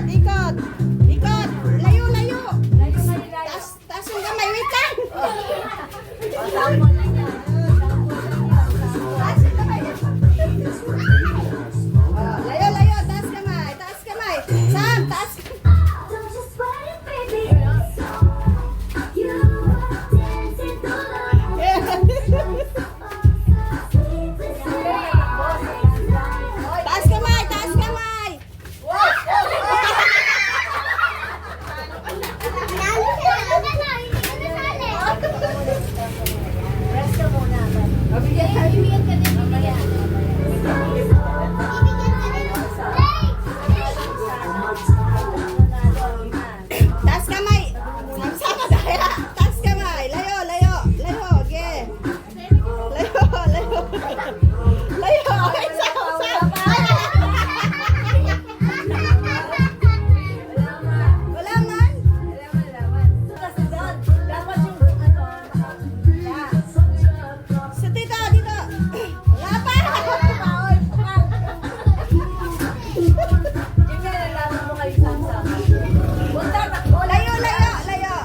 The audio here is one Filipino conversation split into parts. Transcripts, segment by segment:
Ikot. Ikot. Layo. Taas yung kamay. Wait lang. Taas yung kamay. Layo. Taas kamay. Sam, taas. Taas kamay. Taas kamay. Sama daya. Taas kamay. Layo. Okay. Layo. Okay, Sam. Wala man. Sa dito. Wala pa. Layo.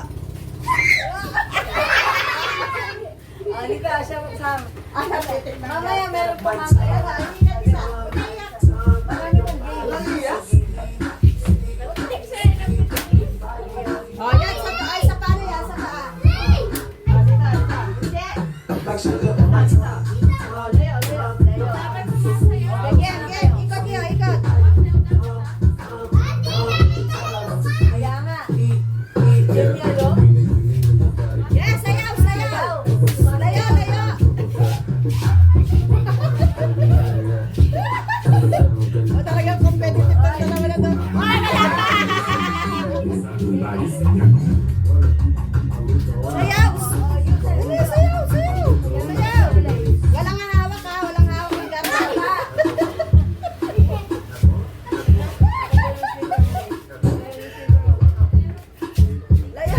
Halika, siya magsama. Mamaya meron pa mamaya. Marami mong game. Oh, yan. Sa paa. Sa paa. Game. Ikot. Kaya nga. Yes, sayaw. Layo. O talagang competitive pa naman na to. Ay, wala pa! Sayaw! Sayaw! Walang hawak ha, walang hawak ng garapa. Layo!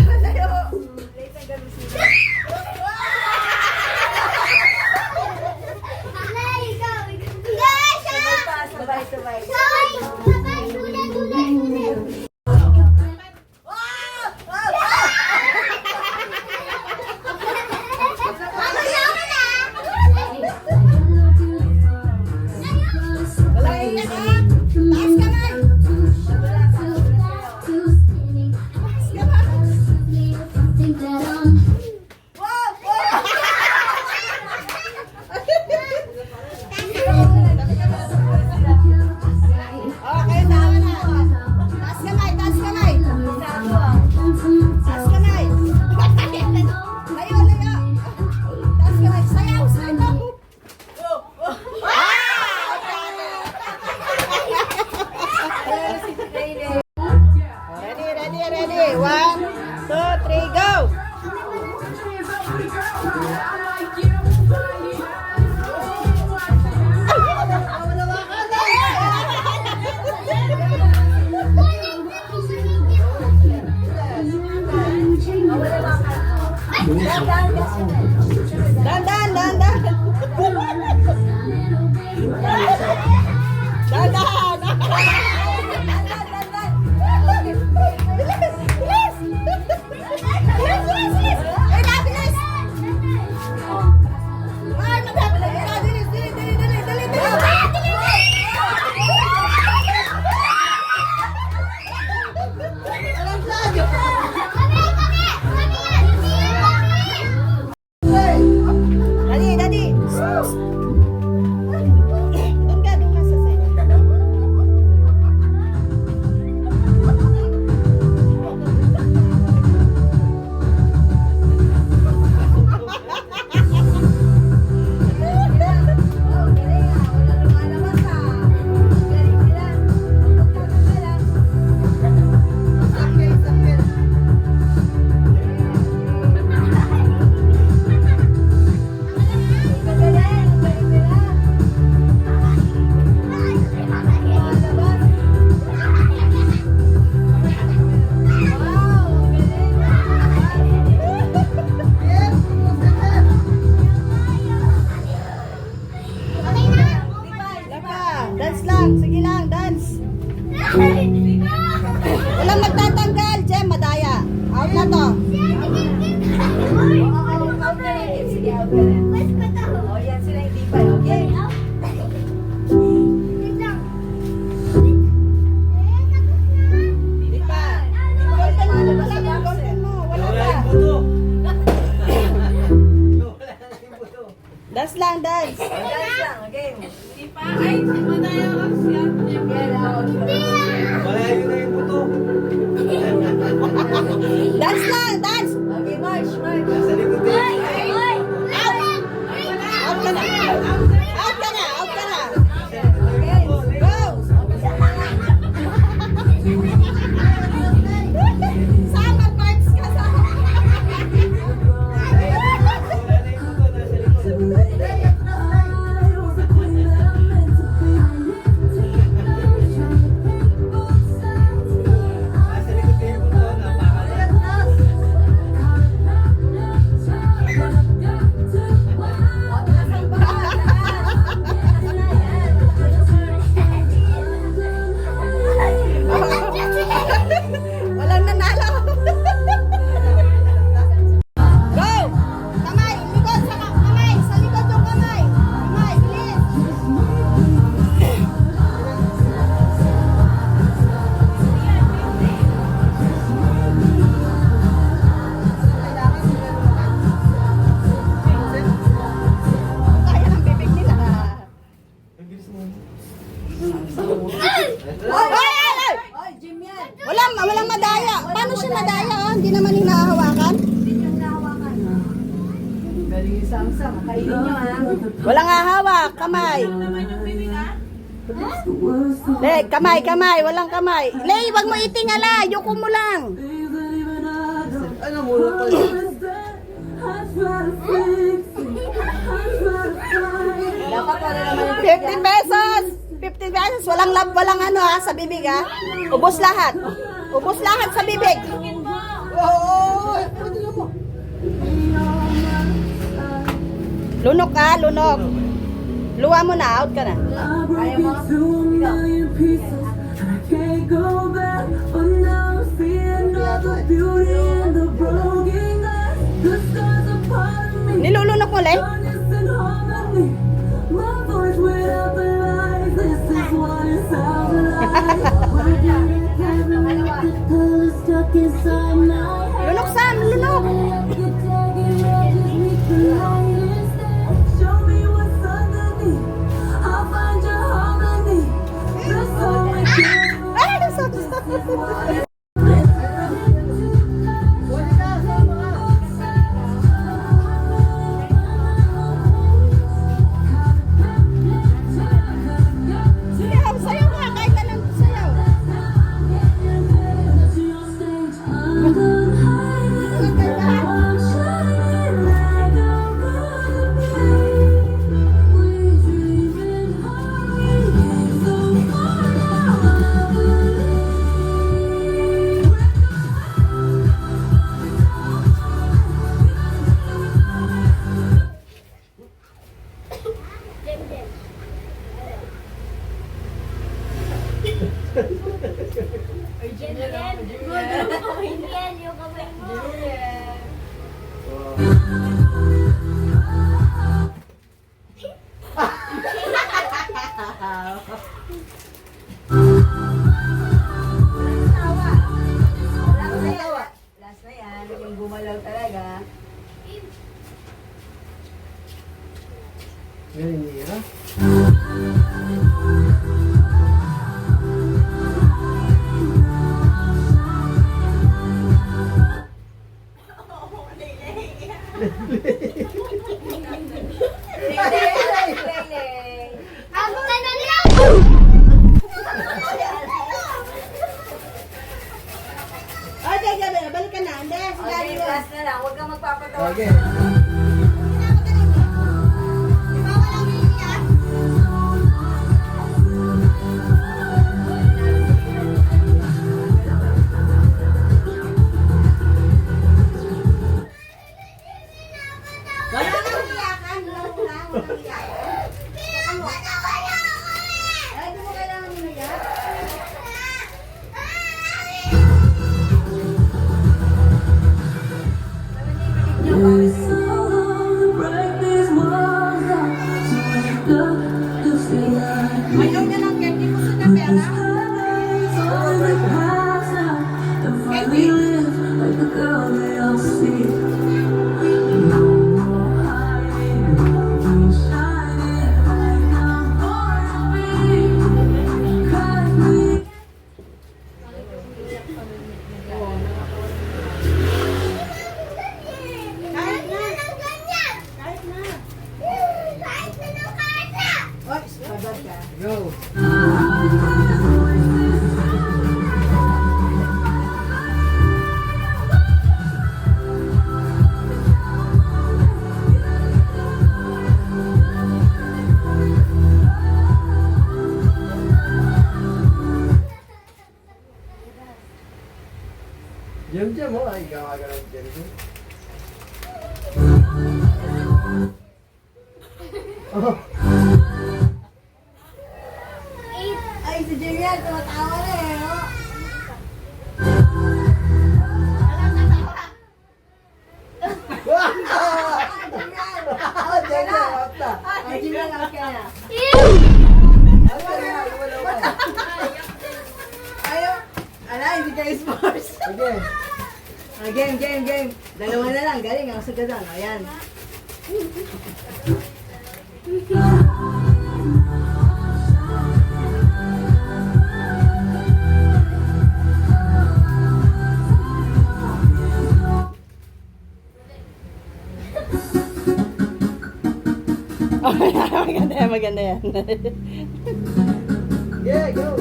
Sige lang, dance. Walang magtatanggal, Jem, madaya. Out na to. Out na rin. Sige, out na rin. O, yan sila hindi pa. Okay. Hindi pa. Golden mo, wala na, golden mo. Wala pa. Dance lang, dance. Dance lang, okay. Malayo na yung buto. Dance lang, dance. Okay, march, march. Nasa likod din. Out ka na. Out ka na, out ka na. Okay. Go. Sama parts ka sa. Nasa likod din yung buto. Napakalat. Walang nanalo. Go! Kamay, likod sa kamay. Sa likod yung kamay. Kamay, bilis. Kaya ng bibig nila. Ang bilis mo. Ay, ay, ay! Oy, Jim yan. Walang madaya. Paano siya madaya? Oh? Hindi naman hinahawakan. Hindi nyo nahawakan. Galing yung samsam. Kainin nyo, ha? Walang hahawak. Kamay. Le, kamay, kamay. Walang kamay. Le, wag mo itingala. Yuko mo lang. Ano muna pa yun? Dapat wala naman yung 50 pesos. 50 pesos. Walang lab, walang ano ha, sa bibig ha. Ubos lahat. Ubos lahat sa bibig. Oo. Lunok ka, lunok. Luwa mo na, out ka na. Kaya mo? Nilulunok mo, Le? Lunok, Sam, lunok. Ay, sorry. Sayaw, sayaw nga, kahit anong sayaw. Last na yan. Yung gumalaw talaga. Ganyan niya. Okay, gabi, balik ka na. Hindi, Okay, sige. last na lang. Huwag kang magpapatawa. Okay. Wala nang iyakan, walang iyakan. Ay, di mo kailangan Kahit na ng ganyan. Kahit na. Kahit na ng kasa. Oy, babad ka. Go! Jam-jam mo, ay gawa ka ng jam-jam. Oh, Ay, si Jerian, tumatawa na eh. Oh. ah, jam-jam, basta. Ay, Jerian, okay na. Basta na, lumalaw ka. Ayaw. Ala, hindi kayo sports. Okay. Game. Dalawa na lang, galing ang sagadan. Ayan. Maganda yan. Yeah, go!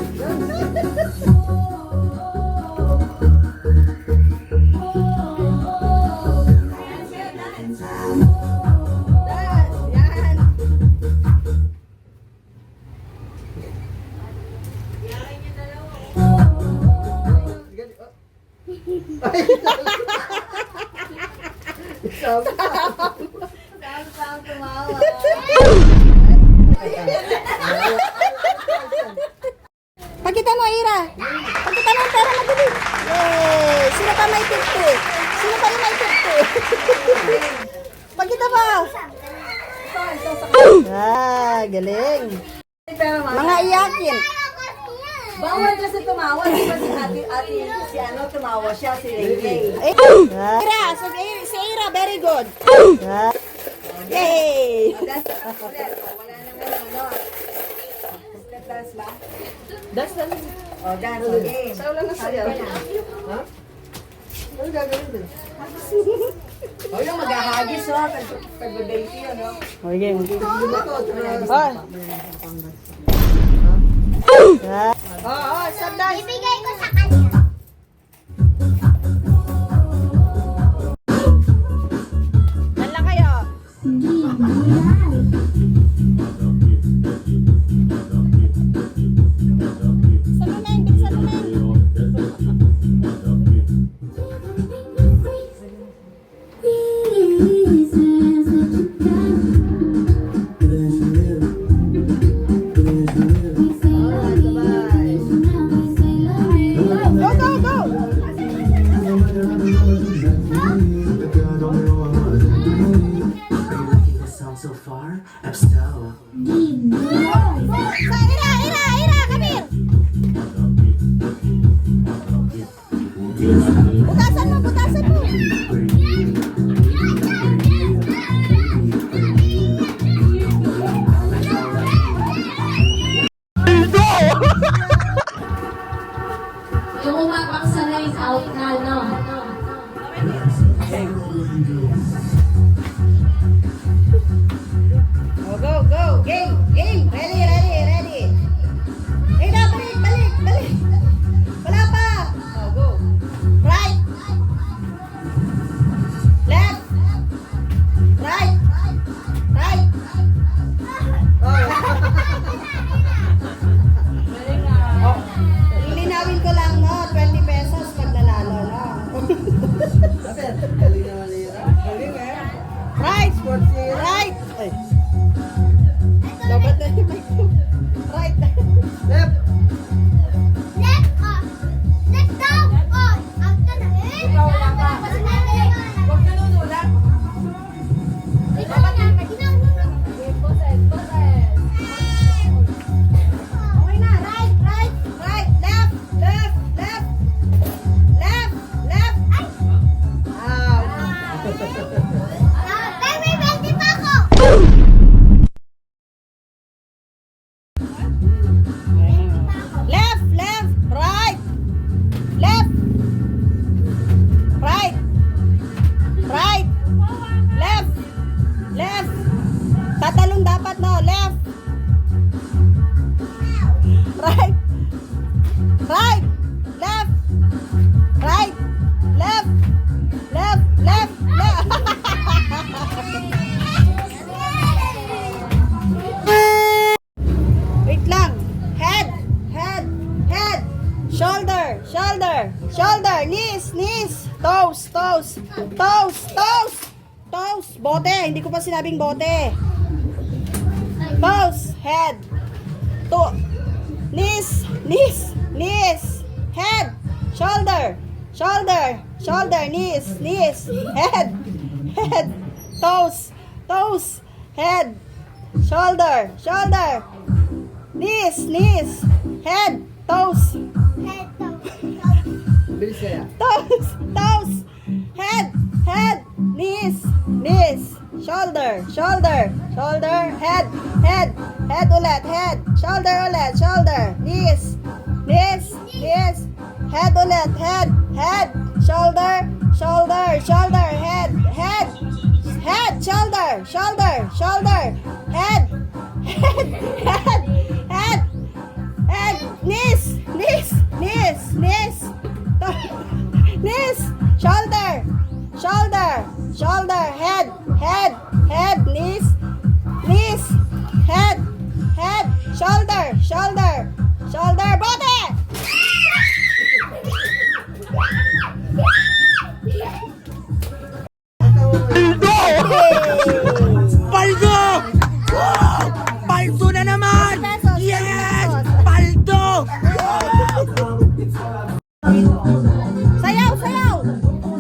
Dance! Yan. Gali- oh. Ay, sabi ka. Saan tumawa? Pakita mo, Ira. Pakita mo ang pera na bili. Yay! Sino pa may 50? Sino pa yung may 50? Pakita mo. Ah, galing. Pero Mga iyakin. bawal kasi tumawa. Di ba si ano tumawa siya, si Renggeng. Eh, Ira, so, si Ira, very good. Ah. Yay! Dance ulit. Wala naman ano. Dance ba? That's the... O, dance. Okay. Sa ulan na sayo. Ha? Ano gagawin din? O, yung maghahagis o. Pag-baby yun, no? Oh, game. Ah. Oh, sandal. Ibigay ko sa kanya. Dan lang kayo. Salunan, big salunan. Alright, bye-bye. Tatalon dapat, no? Left. Right. Right. Left. Right. Left. Left. Left. Left. Wait lang. Head. Head. Head. Shoulder. Shoulder. Shoulder. Knees. Knees. Toes. Toes. Toes. Toes. Toes. Bote. Hindi ko pa sinabing bote. Toes. Head. To. Knees. Knees. Knees. Head. Shoulder. Shoulder. Shoulder. Knees. Knees. Head. Head. Toes. Toes. Head. Shoulder. Shoulder. Knees. Knees. Head. Toes. Bilis kaya. Toes. Toes. Head. Head. Knees. Knees. Shoulder. Shoulder. Shoulder. Head. Head. Head ulit. Head. Shoulder ulit. Shoulder. Knees. Knees. Knees. Head ulit. Head. Head. Shoulder. Shoulder. Shoulder. Head. Head. Head. Shoulder. Shoulder. Shoulder. Head. Head. Head. Head. Head. Knees. Knees. Knees. Knees. Knees. Shoulder. Shoulder. Shoulder. Head. Head. Head. Knees. Knees. Head. Head. Shoulder. Shoulder. Shoulder. Body. Paldo! Wow! Paldo na naman! Yes! Paldo! Sayaw, sayaw!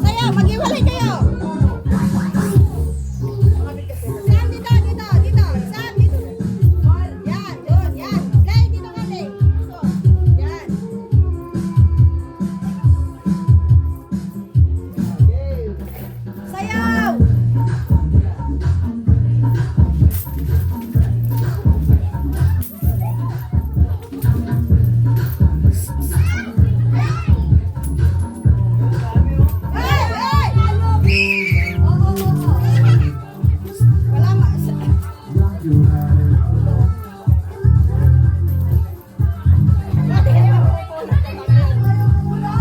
Sayaw, maghiwalay kayo! Sam, dito, dito, dito! Sam, dito! Yan, yun, yan! Play, dito kami! Yan! Sayaw! Hey! Hey! Wala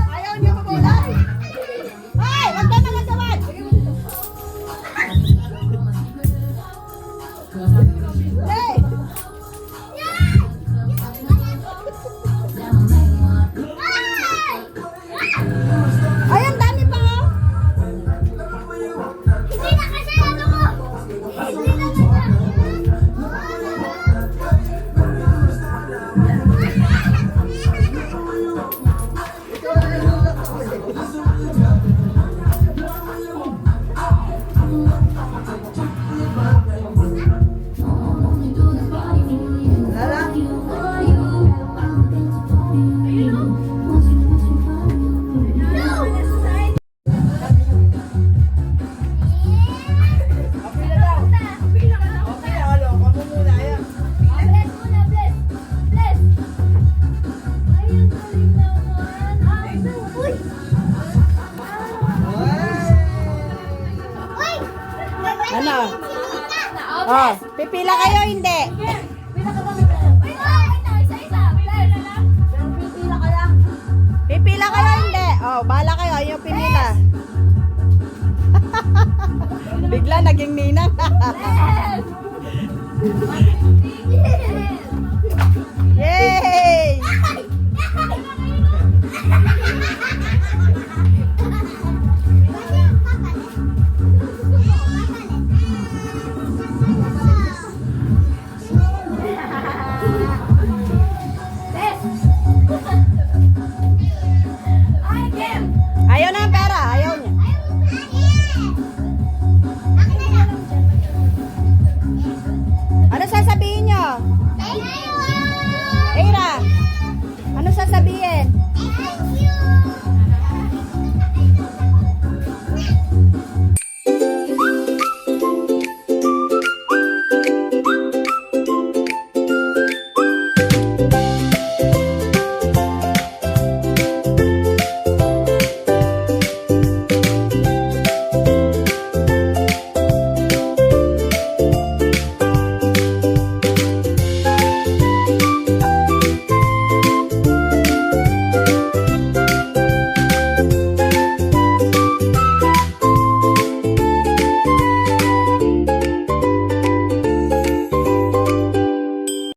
Ayaw niyo mabulan? Hey! Wag ka na nagawad! Hey! Ay, ang dami pa oh! Hindi na kasi ano ko. Hindi na kasi. Bless muna, bless. Bless. Ay, ang galing naman. Uy! Uy! Ano? Oh, pipila kayo hindi? Uy, isa-isa. Bless. Pipila kayo hindi? Oh, bahala kayo, ayaw pinila. Bigla naging ninang. Bless.